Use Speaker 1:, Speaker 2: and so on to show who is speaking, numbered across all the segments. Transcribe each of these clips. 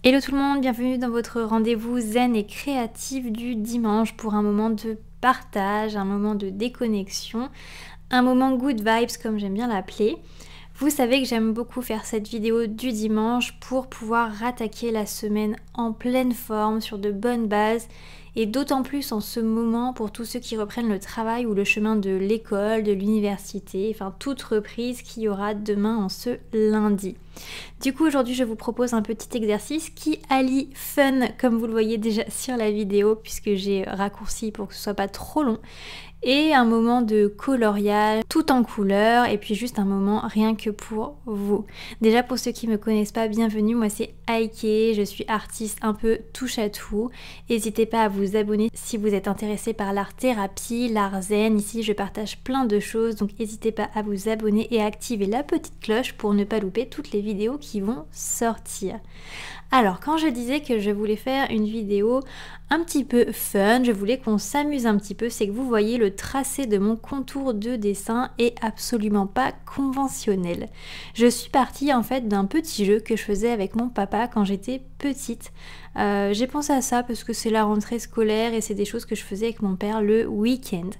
Speaker 1: Hello tout le monde, bienvenue dans votre rendez-vous zen et créatif du dimanche pour un moment de partage, un moment de déconnexion, un moment good vibes comme j'aime bien l'appeler. Vous savez que j'aime beaucoup faire cette vidéo du dimanche pour pouvoir rattaquer la semaine en pleine forme, sur de bonnes bases, et d'autant plus en ce moment pour tous ceux qui reprennent le travail ou le chemin de l'école, de l'université, enfin toute reprise qu'il y aura demain en ce lundi. Du coup aujourd'hui je vous propose un petit exercice qui allie fun comme vous le voyez déjà sur la vidéo puisque j'ai raccourci pour que ce soit pas trop long, et un moment de coloriage tout en couleurs et puis juste un moment rien que pour vous. Déjà pour ceux qui me connaissent pas, bienvenue, moi c'est Aike, je suis artiste un peu touche à tout. N'hésitez pas à vous abonner si vous êtes intéressé par l'art thérapie, l'art zen. Ici je partage plein de choses, donc n'hésitez pas à vous abonner et à activer la petite cloche pour ne pas louper toutes les vidéos qui vont sortir. Alors quand je disais que je voulais faire une vidéo un petit peu fun, je voulais qu'on s'amuse un petit peu, c'est que vous voyez le tracé de mon contour de dessin est absolument pas conventionnel. Je suis partie en fait d'un petit jeu que je faisais avec mon papa quand j'étais petite. J'ai pensé à ça parce que c'est la rentrée scolaire et c'est des choses que je faisais avec mon père le week-end.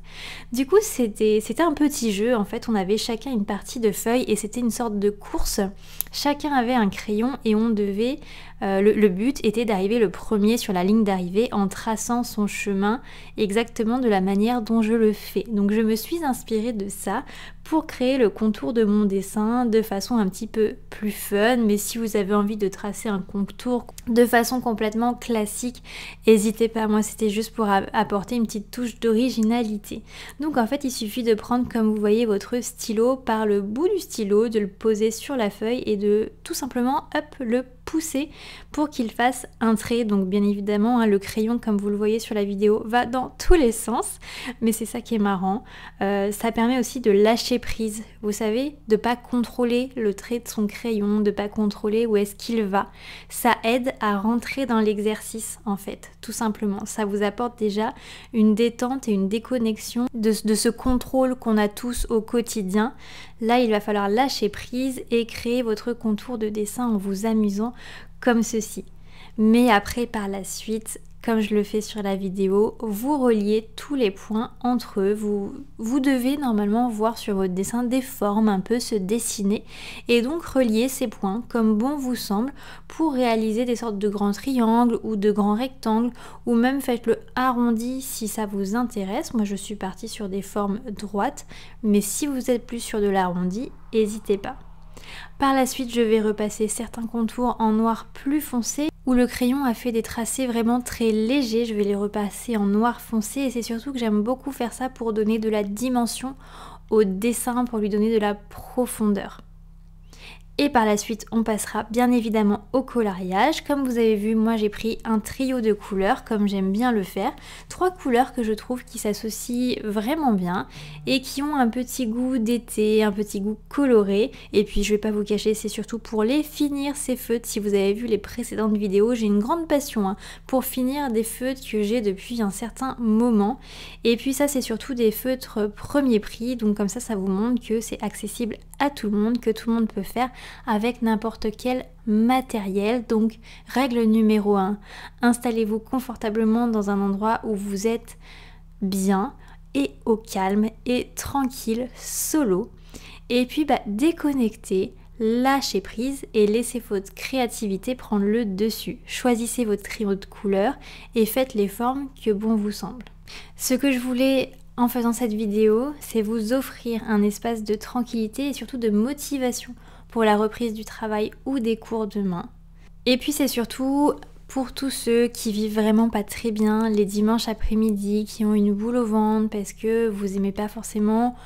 Speaker 1: Du coup c'était un petit jeu, en fait on avait chacun une partie de feuilles et c'était une sorte de course. Chacun avait un crayon et on devait, le but était d'arriver le premier sur la ligne d'arrivée en traçant son chemin exactement de la manière dont je le fais. Donc je me suis inspirée de ça pour créer le contour de mon dessin de façon un petit peu plus fun, mais si vous avez envie de tracer un contour de façon complètement classique, n'hésitez pas, moi c'était juste pour apporter une petite touche d'originalité. Donc en fait il suffit de prendre comme vous voyez votre stylo par le bout du stylo, de le poser sur la feuille et de tout simplement hop, le pousser pour qu'il fasse un trait. Donc bien évidemment le crayon comme vous le voyez sur la vidéo va dans tous les sens, mais c'est ça qui est marrant. Ça permet aussi de lâcher prise, vous savez, de pas contrôler le trait de son crayon, de pas contrôler où est-ce qu'il va. Ça aide à rentrer dans l'exercice en fait, tout simplement. Ça vous apporte déjà une détente et une déconnexion de ce contrôle qu'on a tous au quotidien. Là il va falloir lâcher prise et créer votre contour de dessin en vous amusant comme ceci. Mais après par la suite, comme je le fais sur la vidéo, vous reliez tous les points entre eux. Vous devez normalement voir sur votre dessin des formes un peu se dessiner et donc relier ces points comme bon vous semble pour réaliser des sortes de grands triangles ou de grands rectangles, ou même faites-le arrondi si ça vous intéresse. Moi je suis partie sur des formes droites, mais si vous êtes plus sur de l'arrondi, n'hésitez pas. Par la suite, je vais repasser certains contours en noir plus foncé où le crayon a fait des tracés vraiment très légers. Je vais les repasser en noir foncé et c'est surtout que j'aime beaucoup faire ça pour donner de la dimension au dessin, pour lui donner de la profondeur. Et par la suite, on passera bien évidemment au coloriage. Comme vous avez vu, moi j'ai pris un trio de couleurs, comme j'aime bien le faire. 3 couleurs que je trouve qui s'associent vraiment bien et qui ont un petit goût d'été, un petit goût coloré. Et puis je vais pas vous cacher, c'est surtout pour les finir ces feutres. Si vous avez vu les précédentes vidéos, j'ai une grande passion pour finir des feutres que j'ai depuis un certain moment. Et puis ça, c'est surtout des feutres premier prix. Donc comme ça vous montre que c'est accessible à tout le monde, que tout le monde peut faire avec n'importe quel matériel. Donc règle numéro 1, installez-vous confortablement dans un endroit où vous êtes bien et au calme et tranquille, solo. Et puis déconnectez, lâchez prise et laissez votre créativité prendre le dessus. Choisissez votre trio de couleurs et faites les formes que bon vous semble. Ce que je voulais en faisant cette vidéo, c'est vous offrir un espace de tranquillité et surtout de motivation pour la reprise du travail ou des cours demain. Et puis c'est surtout pour tous ceux qui vivent vraiment pas très bien les dimanches après-midi, qui ont une boule au ventre parce que vous aimez pas forcément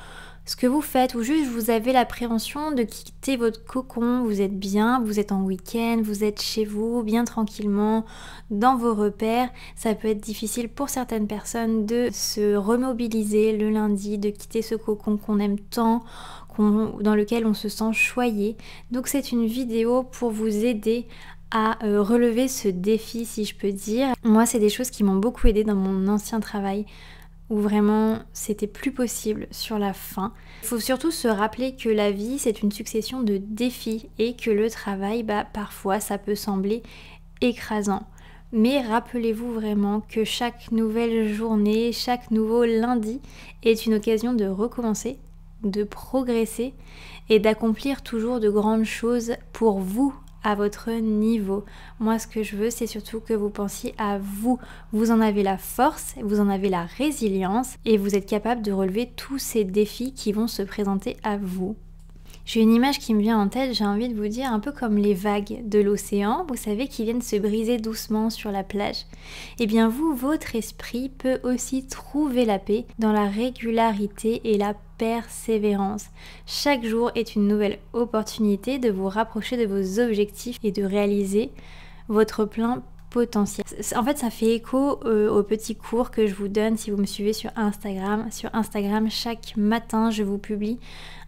Speaker 1: ce que vous faites ou juste vous avez l'appréhension de quitter votre cocon, vous êtes bien, vous êtes en week-end, vous êtes chez vous, bien tranquillement, dans vos repères. Ça peut être difficile pour certaines personnes de se remobiliser le lundi, de quitter ce cocon qu'on aime tant, dans lequel on se sent choyé. Donc c'est une vidéo pour vous aider à relever ce défi, si je peux dire. Moi, c'est des choses qui m'ont beaucoup aidé dans mon ancien travail, où vraiment c'était plus possible sur la fin. Il faut surtout se rappeler que la vie c'est une succession de défis et que le travail, parfois ça peut sembler écrasant. Mais rappelez-vous vraiment que chaque nouvelle journée, chaque nouveau lundi est une occasion de recommencer, de progresser et d'accomplir toujours de grandes choses pour vous, à votre niveau. Moi, ce que je veux, c'est surtout que vous pensiez à vous. Vous en avez la force, vous en avez la résilience et vous êtes capable de relever tous ces défis qui vont se présenter à vous. J'ai une image qui me vient en tête, j'ai envie de vous dire un peu comme les vagues de l'océan, vous savez, qui viennent se briser doucement sur la plage. Eh bien vous, votre esprit peut aussi trouver la paix dans la régularité et la persévérance. Chaque jour est une nouvelle opportunité de vous rapprocher de vos objectifs et de réaliser votre plein potentiel. En fait, ça fait écho aux petits cours que je vous donne si vous me suivez sur Instagram. Sur Instagram, chaque matin, je vous publie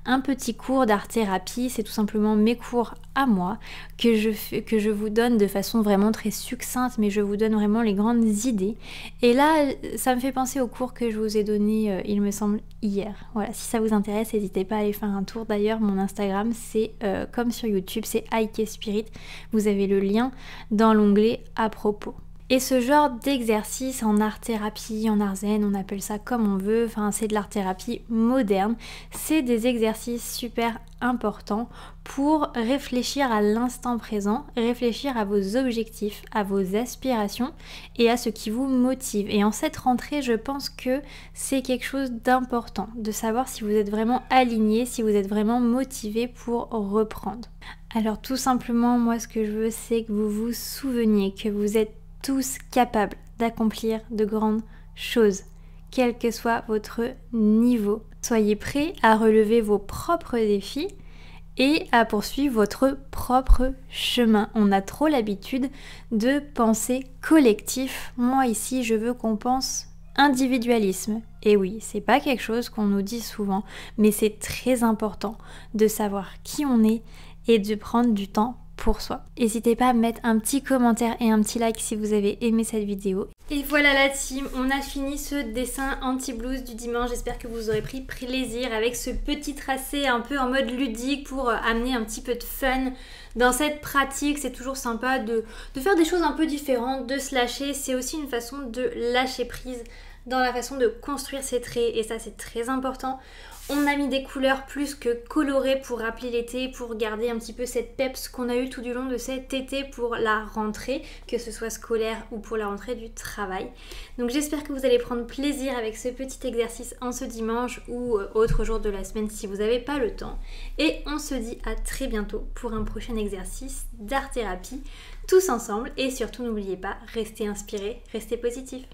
Speaker 1: un petit cours d'art-thérapie. C'est tout simplement mes cours à moi que je vous donne de façon vraiment très succincte, mais je vous donne vraiment les grandes idées. Et là, ça me fait penser au cours que je vous ai donné, il me semble, hier. Voilà, si ça vous intéresse, n'hésitez pas à aller faire un tour. D'ailleurs, mon Instagram, c'est comme sur YouTube, c'est IK Spirit. Vous avez le lien dans l'onglet à propos. Et ce genre d'exercice en art-thérapie, en art zen, on appelle ça comme on veut, enfin c'est de l'art-thérapie moderne, c'est des exercices super importants pour réfléchir à l'instant présent, réfléchir à vos objectifs, à vos aspirations et à ce qui vous motive. Et en cette rentrée, je pense que c'est quelque chose d'important, de savoir si vous êtes vraiment aligné, si vous êtes vraiment motivé pour reprendre. Alors tout simplement, moi ce que je veux, c'est que vous vous souveniez que vous êtes tous capables d'accomplir de grandes choses, quel que soit votre niveau. Soyez prêts à relever vos propres défis et à poursuivre votre propre chemin. On a trop l'habitude de penser collectif. Moi ici, je veux qu'on pense individualisme. Et oui, c'est pas quelque chose qu'on nous dit souvent, mais c'est très important de savoir qui on est et de prendre du temps pour soi. N'hésitez pas à mettre un petit commentaire et un petit like si vous avez aimé cette vidéo. Et voilà la team, on a fini ce dessin anti-blues du dimanche. J'espère que vous aurez pris plaisir avec ce petit tracé un peu en mode ludique pour amener un petit peu de fun dans cette pratique. C'est toujours sympa de faire des choses un peu différentes, de se lâcher. C'est aussi une façon de lâcher prise dans la façon de construire ses traits et ça c'est très important. On a mis des couleurs plus que colorées pour rappeler l'été, pour garder un petit peu cette peps qu'on a eu tout du long de cet été pour la rentrée, que ce soit scolaire ou pour la rentrée du travail. Donc j'espère que vous allez prendre plaisir avec ce petit exercice en ce dimanche ou autre jour de la semaine si vous n'avez pas le temps. Et on se dit à très bientôt pour un prochain exercice d'art-thérapie tous ensemble. Et surtout n'oubliez pas, restez inspirés, restez positifs.